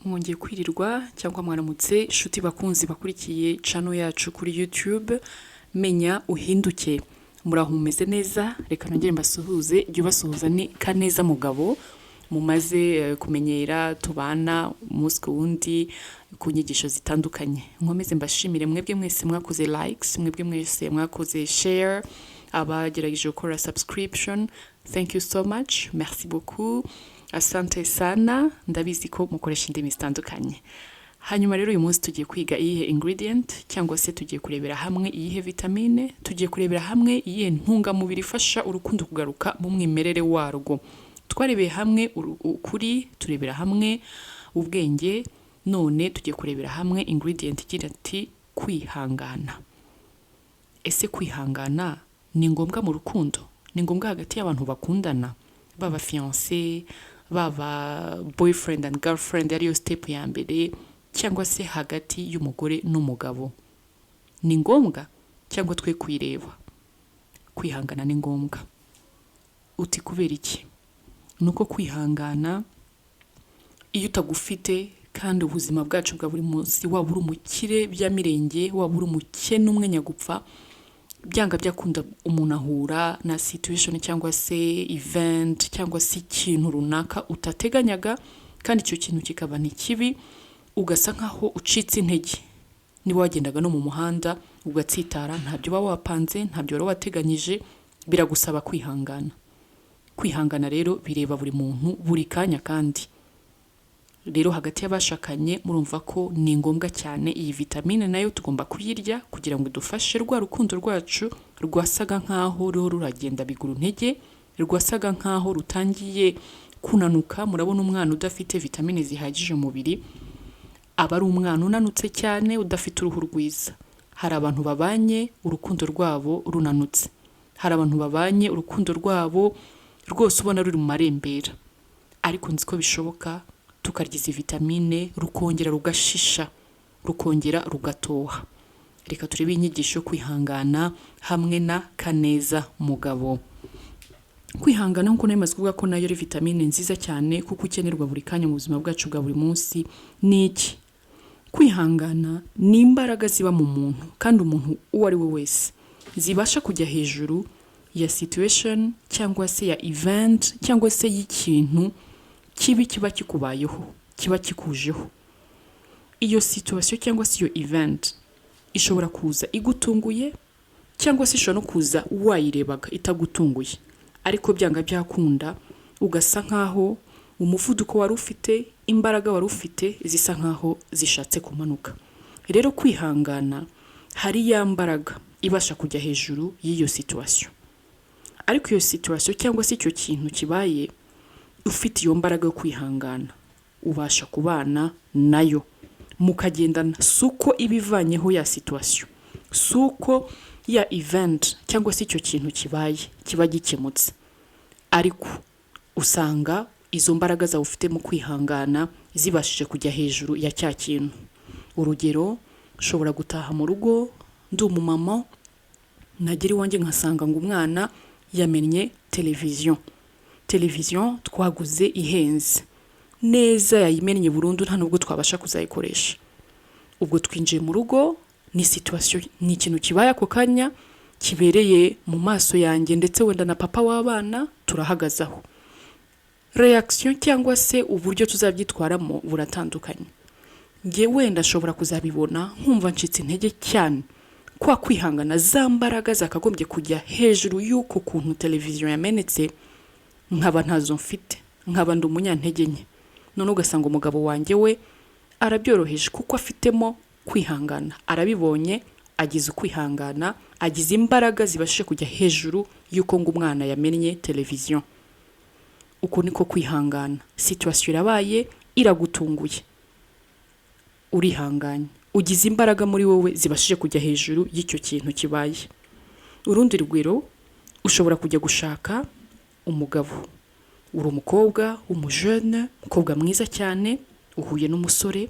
mwongeye kwirirwa cyangwa mwaramutse shuti bakunzi bakurikiye channel yacu kuri YouTube menya uhinduke muraho mumeze neza reka nongere mbasuhuze jye basuhuza ni Kaneza Mugabo mumaze kumenyera tubana umunsi ku wundi ku nyigisho zitandukanye nkomeze mbashimire mwebwe mwese mwakoze likes mwebwe mwese mwakoze share abagerageje gukora subscription thank you so much merci beaucoup asante sana ndabizi ko mukoresha indimi zitandukanye hanyuma rero uyu munsi tugiye kwiga iyihe ingredient cyangwa se tugiye kurebera hamwe iyihe vitamine tugiye kurebera hamwe iyihe ntungamubiri ifasha urukundo kugaruka mu mwimerere warwo twarebeye hamwe ukuri turebera hamwe ubwenge none tugiye kurebera hamwe ingredient igira ati kwihangana ese kwihangana ni ngombwa mu rukundo ni ngombwa hagati y'abantu bakundana baba fiancé baba boyfriend and girlfriend ariyo step ya mbere cyangwa se hagati y'umugore n'umugabo ni ngombwa cyangwa twe kwireba kwihangana ni ngombwa uti kubera iki nuko kwihangana iyo utagufite kandi ubuzima bwacu bwa buri munsi waba uri umukire bya mirenge waba uri umukene umwenya gupfa byanga byakunda umuntu ahura na situation cyangwa se event cyangwa se ikintu runaka utateganyaga kandi icyo kintu kikaba ni kibi ugasa nkaho ucitse intege niba wagendaga no mu muhanda ugatsitara ntabyo baba wapanze ntabyo wari wateganyije biragusaba kwihangana kwihangana rero bireba buri muntu buri kanya kandi rero hagati y'abashakanye murumva ko ni ngombwa cyane iyi vitamine nayo tugomba kuyirya kugira ngo dufashe rwa rukundo rwacu rwasaga nkaho ruho ruragenda biguru ntege rwasaga nkaho rutangiye kunanuka murabona umwana udafite vitamine zihagije mu mubiri aba ari umwana unanutse cyane udafite uruhu rwiza hari abantu babanye urukundo rwabo runanutse hari abantu babanye urukundo rwabo rwose ubona ruri mu marembera ariko nzi ko bishoboka tukaryiza vitamine rukongera rugashisha rukongera rugatoha reka turebe inyigisho kwihangana hamwe na Kaneza Mugabo kwihangana nkuko namaze kuvuga ko nayo ari vitamine nziza cyane kuko ukenerwa buri kanya mu buzima bwacu bwa buri munsi niki kwihangana ni imbaraga ziba mu muntu kandi umuntu uwo ari we wese zibasha kujya hejuru ya situation cyangwa se ya event cyangwa se y'ikintu kibi kiba kikubayeho kiba kikujeho iyo situation cyangwa se iyo event ishobora kuza igutunguye cyangwa se ishobora no kuza wayirebaga itagutunguye ariko byanga byakunda ugasa nkaho umuvuduko wari ufite imbaraga wari ufite zisa nkaho zishatse kumanuka rero kwihangana hari ya mbaraga ibasha kujya hejuru y'iyo situation ariko iyo situation cyangwa se icyo kintu kibaye ufite iyo mbaraga yo kwihangana ubasha kubana nayo mukagendana suko ibivanyeho ya situation suko ya event cyangwa se icyo kintu kibaye kiba gikemutse ariko usanga izo mbaraga za ufite mu kwihangana zibashije kujya hejuru ya cya kintu urugero ushobora gutaha mu rugo ndi umumama nagera iwanjye nkasanga ngo umwana yamennye televiziyo twaguze ihenze neza yayimennye burundu nta nubwo twabasha kuzayikoresha ubwo twinjiye mu rugo ni situation ni ikintu kibaye ako kanya kibereye mu maso yanjye ndetse wenda na papa w'abana turahagazaho reaction cyangwa se uburyo tuzabyitwaramo buratandukanye nge wenda ashobora kuzabibona nkumva ncitse intege cyane kwa kwihangana za mbaraga zakagombye kujya hejuru y'uko kuntu televiziyo yamenetse nkaba ntazo mfite nkaba ndi umunyantege nke none ugasanga umugabo wanjye we arabyoroheje kuko afitemo kwihangana arabibonye agize ukwihangana agize imbaraga zibashe kujya hejuru y'uko ngo umwana yamennye televiziyo uko niko kwihangana situation irabaye iragutunguye urihanganye ugize imbaraga muri wowe zibashije kujya hejuru y'icyo kintu kibaye urundi rwero ushobora kujya gushaka umugabo uri umukobwa umujene umukobwa mwiza cyane uhuye n'umusore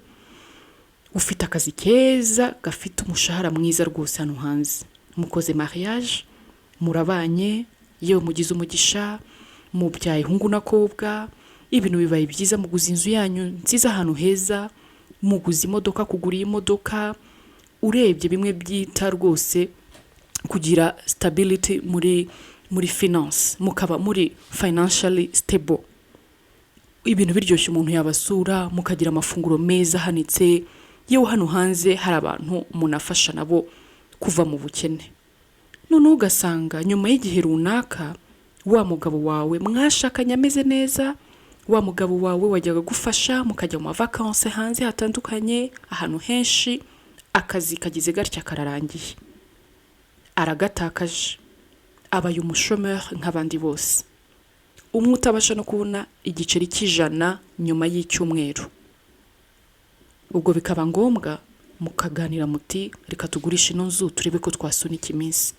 ufite akazi keza gafite umushahara mwiza rwose hano hanze mukoze mariage murabanye yewe mugize umugisha mubyaye hungu na kobwa ibintu bibaye byiza, muguza inzu yanyu nziza ahantu heza, muguza imodoka, kugura iyi modoka, urebye bimwe byita rwose kugira stability muri finance, mukaba muri financially stable, ibintu biryoshye, umuntu yabasura, mukagira amafunguro meza hanitse. Yewe hano hanze hari abantu munafasha nabo kuva mu bukene. Noneho ugasanga nyuma y'igihe runaka wa mugabo wawe mwashakanye ameze neza, wa mugabo wawe wajyaga gufasha, mukajya mu vacances hanze hatandukanye ahantu henshi, akazi kagize gatya kararangiye, aragatakaje, abaye umushomeri nk'abandi bose. Umwe utabasha no kubona igiceri cy'ijana nyuma y'icyumweru. Ubwo bikaba ngombwa mukaganira muti reka tugurishe ino nzu turebe ko twasunika iminsi.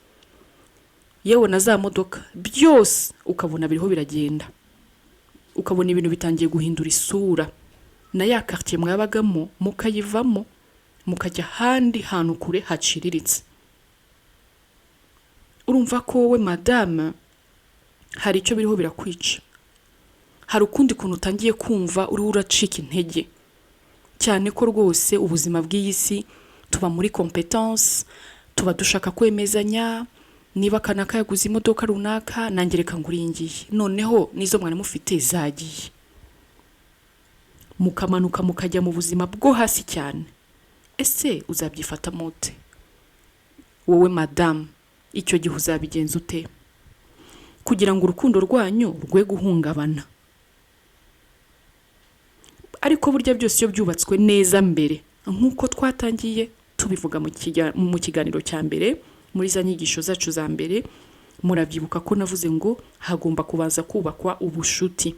Yewe na za modoka byose ukabona biriho biragenda, ukabona ibintu bitangiye guhindura isura, na ya quartier mwabagamo mukayivamo mukajya handi hantu kure haciriritse. Urumva ko wowe madame hari icyo biriho birakwica, hari ukundi kuntu utangiye kumva uri uracika intege, cyane ko rwose ubuzima bw'iyi si tuba muri competence, tuba dushaka kwemezanya. Niba kanaka yaguze imodoka runaka, nanjye reka nguringiye, noneho nizo mwana mufite zagiye, mukamanuka mukajya mu buzima bwo hasi cyane. Ese uzabyifata mute wowe madame? Icyo gihe uzabigenza ute kugira ngo urukundo rwanyu rwe guhungabana? Ariko burya byose iyo byubatswe neza mbere, nk'uko twatangiye tubivuga mu kiganiro cya mbere, muri za nyigisho zacu za mbere, murabyibuka ko navuze ngo hagomba kubanza kubakwa ubushuti.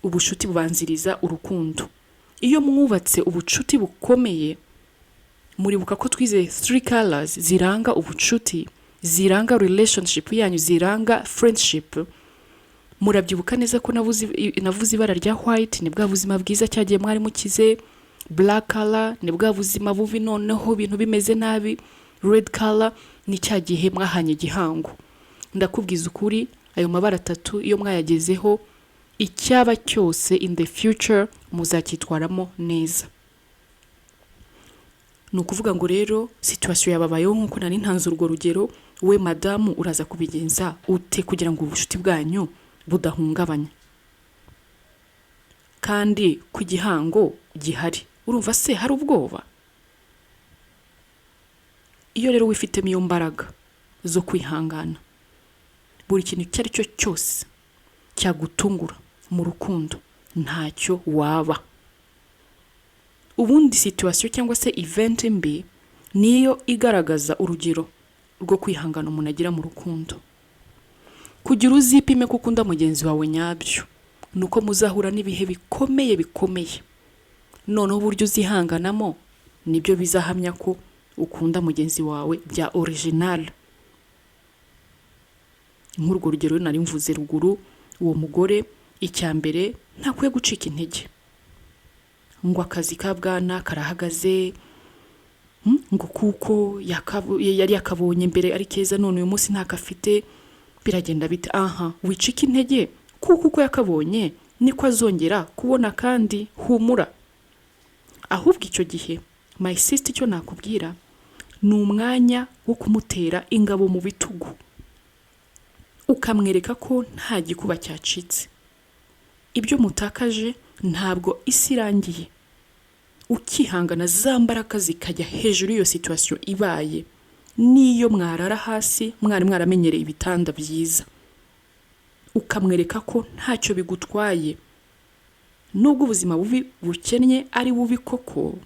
Ubushuti bubanziriza urukundo. Iyo mwubatse ubucuti bukomeye, muribuka ko twize 3 colors ziranga ubucuti, ziranga relationship yanyu, ziranga friendship. Murabyibuka neza ko navuze ibara rya white ni bwa buzima bwiza cyagiye mwari mukize, black color ni bwa buzima bubi noneho ibintu bimeze nabi, red color ni cyagihe mwahanye gihango. Ndakubwiza ukuri, ayo mabara 3 iyo mwayagezeho, icyaba cyose in the future muzakitwaramo neza. Nukuvuga ngo rero situation yababayeho nkuko nari ntanze urwo rugero, we madamu uraza kubigenza ute kugira ngo ubushuti bwanyu budahungabanya? Kandi ku gihango gihari, urumva se hari ubwoba? Iyo rero wifitemo iyo mbaraga zo kwihangana, buri kintu cyari cyo cyose cyagutungura mu rukundo ntacyo waba. Ubundi situation cyangwa se event mbi niyo igaragaza urugero rwo kwihangana umuntu agira mu rukundo. Kugira uzipime ko ukunda mugenzi wawe nyabyo, nuko muzahura n'ibihe bikomeye. Noneho uburyo uzihanganamo nibyo bizahamya ko ukunda mugenzi wawe bya original. Nk'urwo rugero nari mvuze ruguru, uwo mugore icyambere ntakwiye gucika intege ngo akazi ka bwana karahagaze, ngo kuko yari yakabonye mbere ari keza none uyu munsi ntakafite, biragenda bite? Wicika intege kuko uko yakabonye niko azongera kubona kandi humura. Ahubwo icyo gihe my sister icyo nakubwira ni umwanya wo kumutera ingabo mu bitugu, ukamwereka ko nta gikuba cyacitse, ibyo mutakaje ntabwo isi irangiye. Ukihangana za mbaraga zikajya hejuru iyo situation ibaye, niyo mwarara hasi mwari mwaramenyereye ibitanda byiza, ukamwereka ko ntacyo bigutwaye. Nubwo ubuzima bubi bukennye ari bubi koko,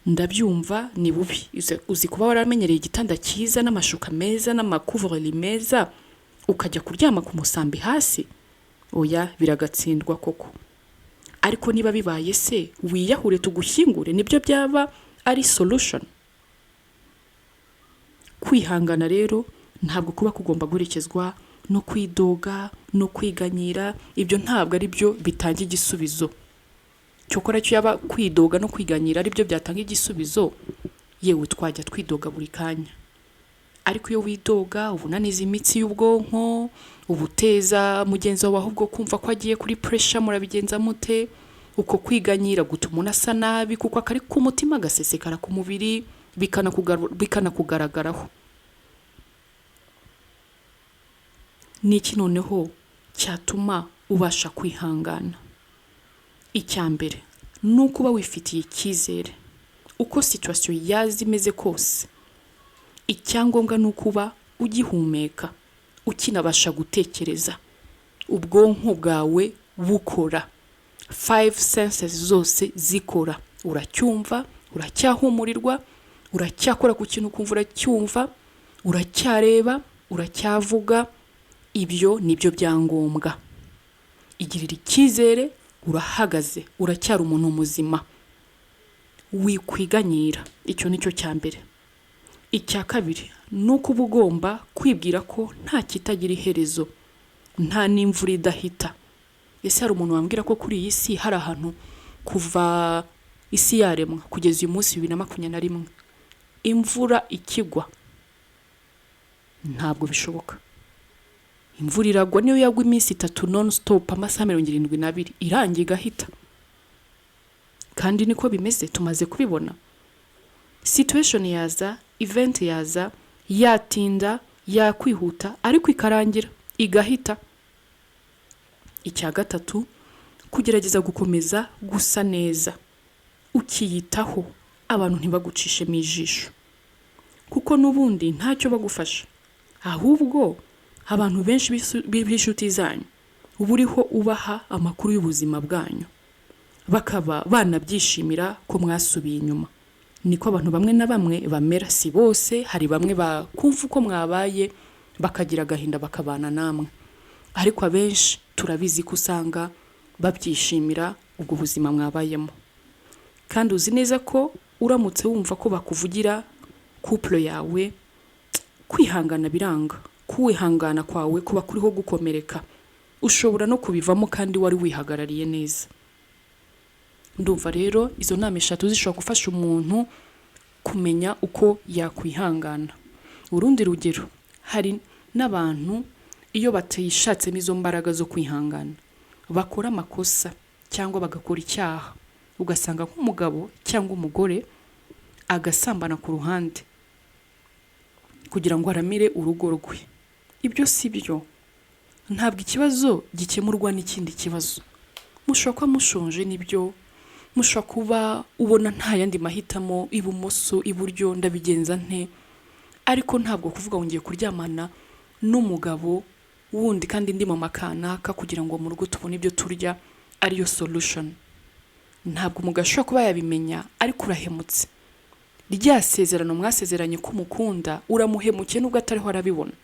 ndabyumva ni bubi, uzi kuba waramenyereye igitanda cyiza n'amashuka meza n'amacouvre-lit meza, ukajya kuryama ku musambi hasi, oya biragatsindwa koko. Ariko niba bibaye se wiyahure tugushyingure, nibyo byaba ari solution. Kwihangana rero ntabwo kuba kugomba guherekezwa no kwidoga no kwiganyira, ibyo ntabwo ari byo bitanga igisubizo. Cyokora cyo yaba kwidoga no kwiganyira ari byo byatanga igisubizo, yewe twajya twidoga buri kanya. ariko iyo widoga uba unaniza imitsi y'ubwonko, uba uteza mugenzi wawe ahubwo kumva ko agiye kuri pressure. Murabigenza mute? Uko kwiganyira gutuma umuntu asa nabi kuko akari ku mutima gasesekara ku mubiri bikanakugaragaraho. Niki noneho cyatuma ubasha kwihangana? Icya mbere nuko uba wifitiye icyizere uko situation yazi imeze kose. Icyangombwa nuko uba ugihumeka, ukinabasha gutekereza, ubwonko bwawe bukora, 5 senses zose zikora. Uracyumva, uracyahumurirwa, uracyakora ku kintu kumva uracyumva, uracyareba, uracyavuga. Ibyo nibyo byangombwa. Igirira icyizere, urahagaze, uracyari umuntu muzima, wikwiganyira. Icyo nicyo cya mbere. Icya kabiri nuko uba ugomba kwibwira ko nta kitagira iherezo, nta n'imvura idahita. Ese hari umuntu wambwira ko kuri iyi si hari ahantu kuva isi yaremwa kugeza uyu munsi 2021 imvura ikigwa? Ntabwo bishoboka. Imvura iragwa, niyo yagwa iminsi 3 non stop amasaha 72 irangiye igahita. Kandi niko bimeze, tumaze kubibona. Situation yaza, event yaza, yatinda, yakwihuta, ariko ikarangira igahita. Icya gatatu, kugerageza gukomeza gusa neza, ukiyitaho, abantu ntibagucishe mu ijisho, kuko nubundi ntacyo bagufasha. Ahubwo abantu benshi b'inshuti zanyu uburiho ubaha amakuru y'ubuzima bwanyu, bakaba banabyishimira ko mwasubiye inyuma. Niko abantu bamwe na bamwe bamera, si bose. Hari bamwe bakumva uko mwabaye bakagira agahinda bakabana namwe, ariko abenshi turabizi ko usanga babyishimira ubwo buzima mwabayemo. Kandi uzi neza ko uramutse wumva ko bakuvugira couple yawe, kwihangana biranga. Kwihangana kwawe kuba kuriho gukomereka, ushobora no kubivamo kandi wari wihagarariye neza. Ndumva rero izo nama 3 zishobora gufasha umuntu kumenya uko yakwihangana. Urundi rugero, hari n'abantu iyo batayishatsemo izo mbaraga zo kwihangana bakora amakosa cyangwa bagakora icyaha, ugasanga nk'umugabo cyangwa umugore agasambana ku ruhande kugira ngo aramire urugo rwe. Ibyo si byo. Ntabwo ikibazo gikemurwa n'ikindi kibazo. Mushobora kuba mushonje nibyo, mushobora kuba ubona nta yandi mahitamo, ibumoso iburyo ndabigenza nte, ariko ntabwo kuvuga ngo ngiye kuryamana n'umugabo wundi kandi ndi mu makanaka kugira ngo mu rugo tubone ibyo turya ariyo solution. Ntabwo mugashobora kuba yabimenya, ariko urahemutse. Rya sezerano mwasezeranye ko mukunda uramuhemukiye nubwo atariho arabibona.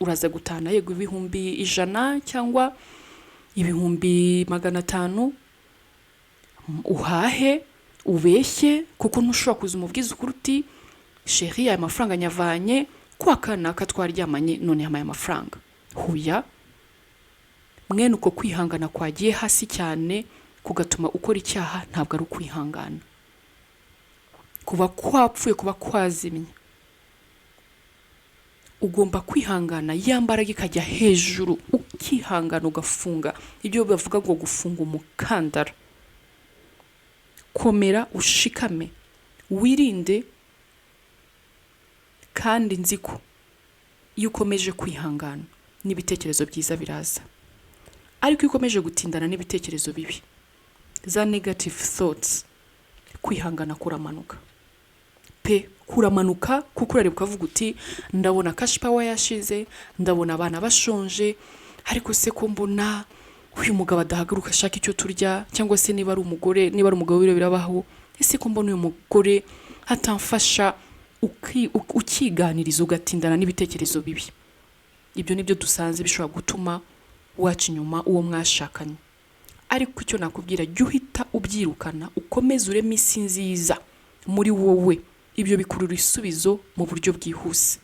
Uraza gutana yego 100 cyangwa 500, uhahe ubeshye, kuko ntushobora kuza umubwiza ukuri uti chérie aya mafaranga nyavanye kwa kana katwaryamanye none yamaye amafaranga. Huya, mwene uko kwihangana kwagiye hasi cyane kugatuma ukora icyaha. Ntabwo ari ukwihangana, kuba kwapfuye, kuba kwazimye. Ugomba kwihangana, yambaraga ikajya hejuru, ukihangana ugafunga ibyo bavuga ngo gufunga umukandara. Komera, ushikame, wirinde. Kandi nziko iyo ukomeje kwihangana n'ibitekerezo byiza biraza, ariko iyo ukomeje gutindana n'ibitekerezo bibi, za negative thoughts, kwihangana kuramanuka pe, kuramanuka. Kuko urareba ukavuga uti ndabona cash power yashize, ndabona abana bashonje, ariko se ko mbona uyu mugabo adahagaruka ashaka icyo turya, cyangwa se niba ari umugore, niba ari umugabo birabaho, ese ko mbona uyu mugore atamfasha, ukiganiriza ugatindana n'ibitekerezo bibi. Ibyo nibyo dusanze bishobora gutuma waca inyuma uwo mwashakanye. Ariko icyo nakubwira, jya uhita ubyirukana, ukomeze ureme isi nziza muri wowe. Ibyo bikurura isubizo mu buryo bwihuse.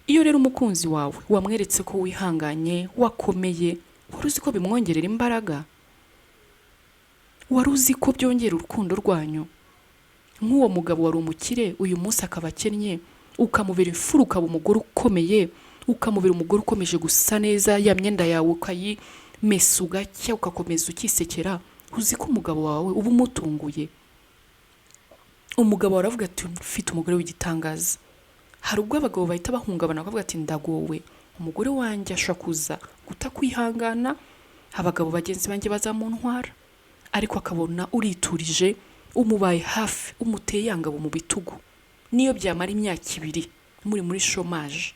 Iyo rero umukunzi wawe wamweretse ko wihanganye, wakomeye, wari uzi ko bimwongerera imbaraga, wari uzi ko byongera urukundo rwanyu. Nk'uwo mugabo wari umukire uyu munsi akaba akennye, ukamubera imfura, ukaba umugore ukomeye, ukamubera umugore ukomeje gusa neza, ya myenda yawe ukayimesa ugacya, ugakomeza ukisekera, uzi ko umugabo wawe uba umutunguye. Umugabo aravuga ati mfite umugore w'igitangaza. Hari ubwo abagabo bahita bahungabana bakavuga ati ndagowe, umugore wanjye ashobora kuza kutakwihangana, abagabo bagenzi banjye bazamuntwara, ariko akabona uriturije, umubaye hafi, umuteye yangabo mu bitugu. Niyo byamara imyaka 2 muri chômage,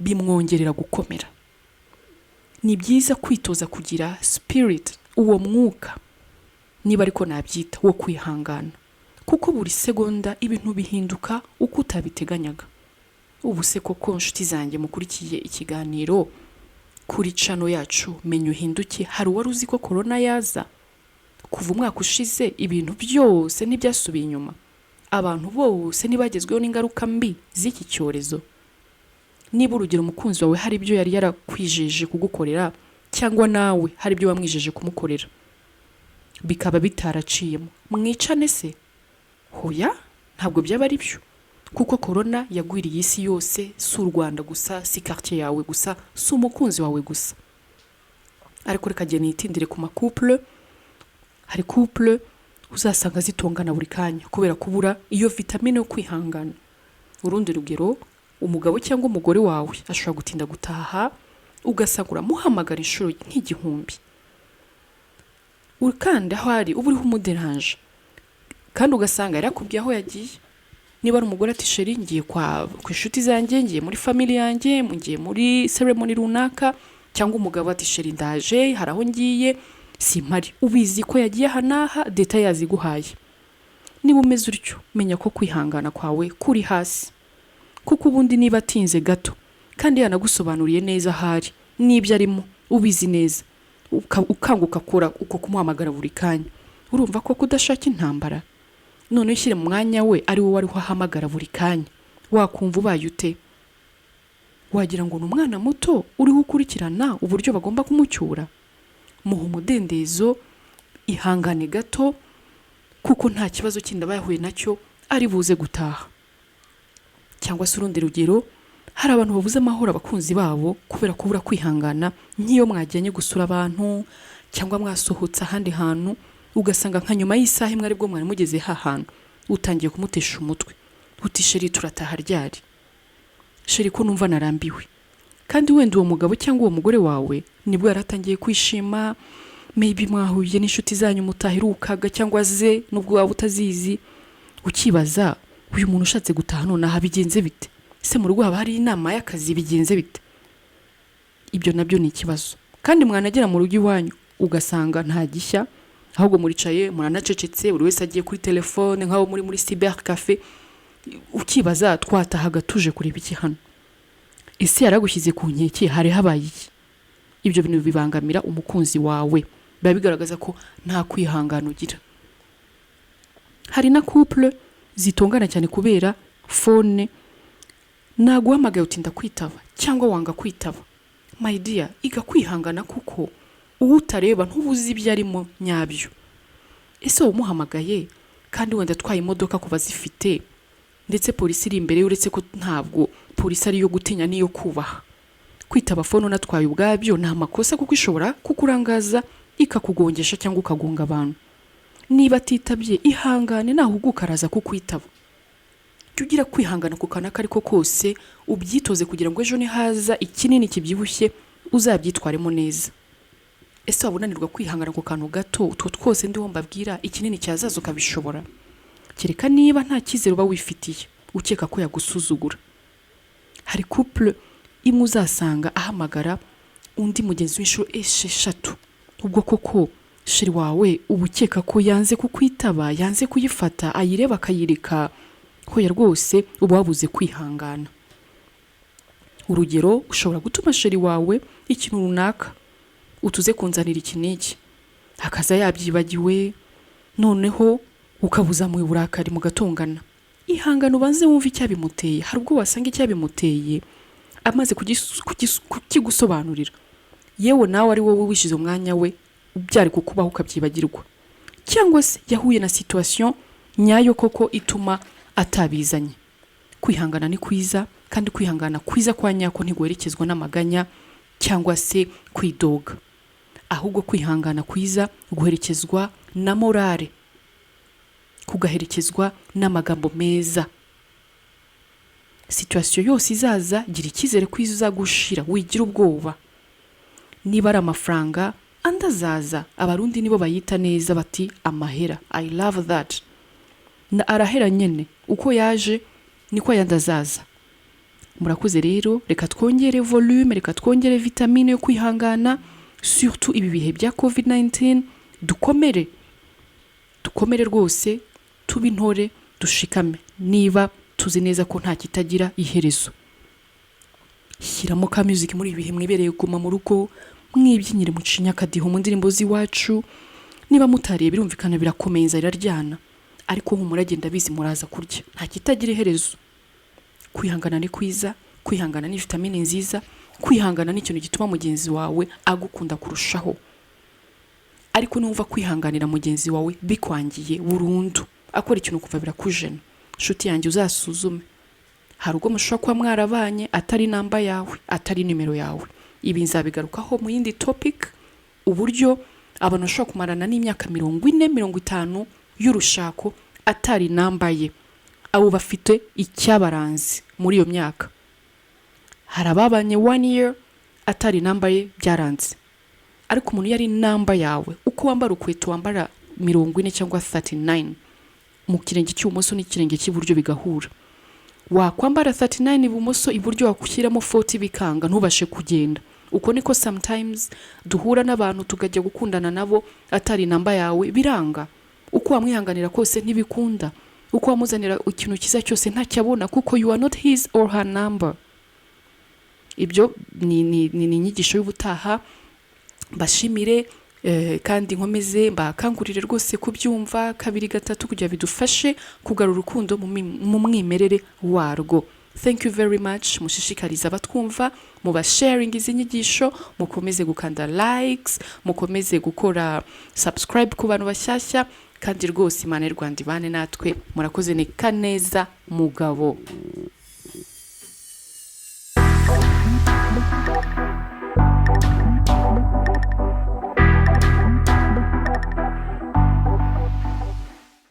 bimwongerera gukomera. Ni byiza kwitoza kugira spirit, uwo mwuka, niba ariko nabyita, wo kwihangana, kuko buri segonda ibintu bihinduka uko utabiteganyaga. Ubu se koko nshuti zanjye mukurikiye ikiganiro kuri channel yacu Menya Uhinduke, hari wari uzi ko corona yaza? Kuva umwaka ushize ibintu byose ntibyasubiye inyuma, abantu bose ntibagezweho n'ingaruka mbi z'iki cyorezo. Niba urugero umukunzi wawe hari ibyo yari yarakwijeje kugukorera, cyangwa nawe hari ibyo wamwijeje kumukorera, bikaba bitaraciyemo, mwicane se? Hoya, ntabwo byaba ari byo, kuko corona yagwiriye isi yose, si u Rwanda gusa, si quartier yawe gusa, si umukunzi wawe gusa. Ariko reka jye nitindire ku couple. Hari couple uzasanga zitongana buri kanya kubera kubura iyo vitamine yo kwihangana. Urundi rugero, umugabo cyangwa umugore wawe ashobora gutinda gutaha, ugasanga uramuhamagara inshuro nk'igihumbi, ukandi aho ari uba uriho umuderanje, kandi ugasanga yarakubwiye aho yagiye. Niba ari umugore ati sheri ngiye ku inshuti zanjye, ngiye muri family yanjye, ngiye muri ceremony runaka, cyangwa umugabo ati sheri ndaje, hari aho ngiye simpari, ubizi ko yagiye hanaha, deta yaziguhaye. Niba umeze utyo, menya ko kwihangana kwawe kuri hasi, kuko ubundi niba atinze gato kandi yanagusobanuriye neza hari n'ibyo arimo ubizi neza, ukanguka kora uko kumuhamagara buri kanya, urumva ko kudashaka intambara. None ushyire mu mwanya we, ari wowe wari wahamagara buri kanya, wakumva ubaye ute? Wagira ngo n'umwana muto uriho ukurikirana uburyo bagomba kumucyura. Muha umudendezo, ihangane gato, kuko nta kibazo kindi abayahuye nacyo ari buze gutaha. Cyangwa se urundi rugero, hari abantu babuze amahoro abakunzi babo kubera kubura kwihangana, nk'iyo mwajyanye gusura abantu cyangwa mwasohotse ahandi hantu, ugasanga nka nyuma y'isaha imwe aribwo mwari mugeze hahantu, utangiye kumutesha umutwe, uti sheri turataha ryari? Sheri ko numva narambiwe. Kandi wenda uwo mugabo cyangwa uwo mugore wawe nibwo yaratangiye kwishima, maybe mwahuye n'inshuti zanyu mutahirukaga cyangwa ze nubwo waba utazizi, ukibaza uyu muntu ushatse gutaha none aha bigenze bite? Se mu rugo haba hari inama y'akazi, bigenze bite? Ibyo nabyo ni ikibazo. Kandi mwanagera mu rugo iwanyu ugasanga nta gishya, ahubwo muricaye muranacecetse, buri wese agiye kuri telefone nk'aho muri cyber cafe, ukibaza twatahaga tuje kureba iki hano? Isi yaragushyize ku nkeke, hari habaye iki? Ibyo bintu bibangamira umukunzi wawe, biba bigaragaza ko nta kwihangana ugira. Hari na couple zitongana cyane kubera phone, naguhamagaye utinda kwitaba cyangwa wanga kwitaba. My dear, iga kwihangana kuko uwo utareba ntubuzi ibyo arimo nyabyo. Ese umuhamagaye kandi wenda twaye imodoka kuba zifite, ndetse polisi iri imbere, uretse ko ntabwo polisi ari yo gutinya niyo kubaha. Kwitaba phone natwaye ubwabyo nta makosa, kuko ishobora kukurangaza ikakugongesha cyangwa ukagonga abantu. Niba titabye ihangane, nahuguka araza kukwitaba. Tugira kwihangana ku kanaka ariko kose, ubyitoze kugira ngo ejo nihaza ikinini kibyibushye uzabyitwaremo neza. Ese wabunanirwa kwihangana ku kantu gato, utwo twose ndiho mbabwira ikinini cyazazo kabishobora? Kereka niba nta cyizere uba wifitiye, ukeka ko yagusuzugura. Hari couple imwe uzasanga ahamagara undi mugenzi w'inshuro 6, ubwo koko shiri wawe ubukeka ko yanze kukwitaba, yanze kuyifata, ayireba akayireka, hoya rwose uba wabuze kwihangana. Urugero, ushobora gutuma shiri wawe ikintu runaka, utuze kunzanira iki n'iki, akaza yabyibagiwe, noneho ukabuza mu burakari mugatongana. Ihangana ubanze wumva icyabimuteye. Hari ubwo wasanga icyabimuteye amaze kugigusobanurira, yewe nawe ari wowe wishize umwanya we, ubyari kukubaho ukabyibagirwa, cyangwa se yahuye na situation nyayo koko ituma atabizanye. kwihangana ni kwiza, kandi kwihangana kwiza kwa nyako ntiguherekezwa n'amaganya cyangwa se kwidoga, ahubwo kwihangana kwiza guherekezwa na morale, kugaherekezwa n'amagambo meza. Situation yose izaza gira icyizere ko izagushira, wigira ubwoba. Niba ari amafaranga andazaza, abarundi nibo bayita neza bati amahera. I love that. Na arahera nyene, uko yaje niko yandazaza. Murakoze rero, reka twongere volume, reka twongere vitamine yo kwihangana, surtout ibi bihe bya COVID-19. Dukomere rwose, tuba intore, dushikame. Niba tuzi neza ko nta kitagira iherezo. Shyiramo ka music muri ibi bihe mwibereye guma mu rugo, mwibyinyire mucinya akadiho mu ndirimbo z'iwacu. Niba mutariye birumvikana birakomeza iraryana, ariko humuragenda bizi muraza kurya, nta kitagira iherezo. Kwihangana ni kwiza, kwihangana ni vitamine nziza, kwihangana ni ikintu gituma mugenzi wawe agukunda kurushaho. Ariko numva kwihanganira mugenzi wawe bikwangiye burundu, akora ikintu kuva birakujena, nshuti yanjye uzasuzume. Hari ubwo mushobora kuba mwarabanye atari namba yawe, atari nimero yawe. Ibi nzabigarukaho mu yindi topic, uburyo abantu bashobora kumarana n'imyaka 40 50 y'urushako atari namba ye, abo bafite icyabaranze muri iyo myaka. Hari ababanye 1 year atari namba ye byaranze, ariko umuntu yari namba yawe, uko wambara ukweto wambara 40 cyangwa 39 mu kirenge cy'ubumoso n'ikirenge cy'iburyo bigahura, wakwambara 39 ibumoso, iburyo wakushyiramo 40 bikanga ntubashe kugenda. Uko niko sometimes duhura n'abantu tugajya gukundana nabo atari namba yawe, biranga. Uko wamwihanganira kose ntibikunda, uko wamuzanira ikintu kiza cyose ntacyabona, kuko you are not his or her number. Ibyo ni inyigisho y'ubutaha. Bashimire kandi nkomeze mbakangurire rwose kubyumva 2 3 kugira bidufashe kugarura urukundo mu mwimerere warwo. Thank you very much. Mushishikariza abatwumva, muba sharing izi nyigisho, mukomeze gukanda likes, mukomeze gukora subscribe ku bantu bashyashya, kandi rwose Imana y'u Rwanda ibane natwe. Murakoze. ni Kaneza Mugabo.